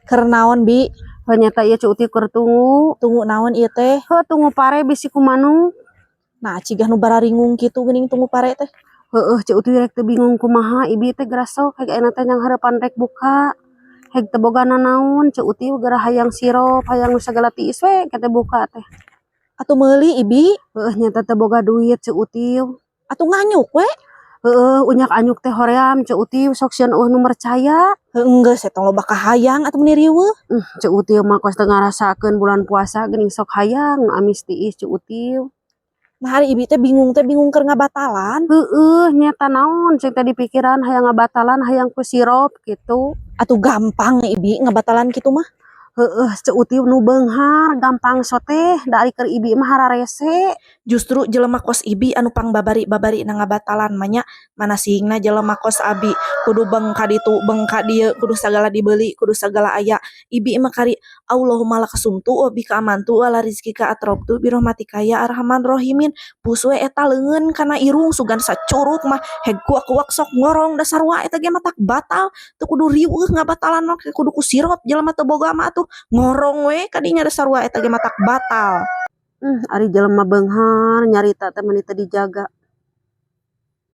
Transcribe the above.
Kernaon bi Ternyata ieu Cuk Uti keur tunggu naon ieu teh. heuh tunggu pare bisi kumanung. Nah cigah nu bararingung kitu geuning tunggu pare teh. Heueuh Cuk Uti rek teu bingung kumaha ibi teh geura sok heg ayeuna teh nyang hareupan rek buka. Heg teu boga nanaon Cuk Uti geura hayang sirop hayang nu sagala tiis we kete buka teh. Atuh meuli ibi, Heueuh nyata teu boga duit Cuk Uti. atuh nganyuk we. Heueuh unyak anyuk teh hoream Cuk Uti sok sieun nu mercaya. Geus eta loba kahayang atuh meni riweuh. Cuk Uti mah kos teu ngarasakeun bulan puasa geuning sok hayang amis tiis Cuk Uti. Nah hari ibi teh bingung keur ngabatalan. Heueuh nyata naon cek tadi pikiran hayang ngabatalan hayang ku sirop gitu. Atuh gampang ibi ngabatalan kitu mah. Heueuh Cuk Uti nu beunghar gampang so teh da ari keur ibi mah hararese. Justru jelema kos ibi anu pangbabari-babari na ngabatalan mah nya mana sihingna jelema kos abi kudu beung ka ditu beung ka dieu kudu sagala dibeli kudu sagala aya. Ibi mah kari Allahumma lakasumtu wa bika amantu wa la rizqika atrabtu bi rahmatika ya arhamar rahimin. Pus we eta leungeun kana irung sugan sacurug mah heg kuak-kuak sok ngorong da sarua eta ge mah tak batal teu kudu riweuh ngabatalan mah kudu ku sirop jelema teu boga mah atuh ngorong we kadinya da sarua eta ge mah tak batal. Ari jelema beunghar nyarita teh meuni teu dijaga.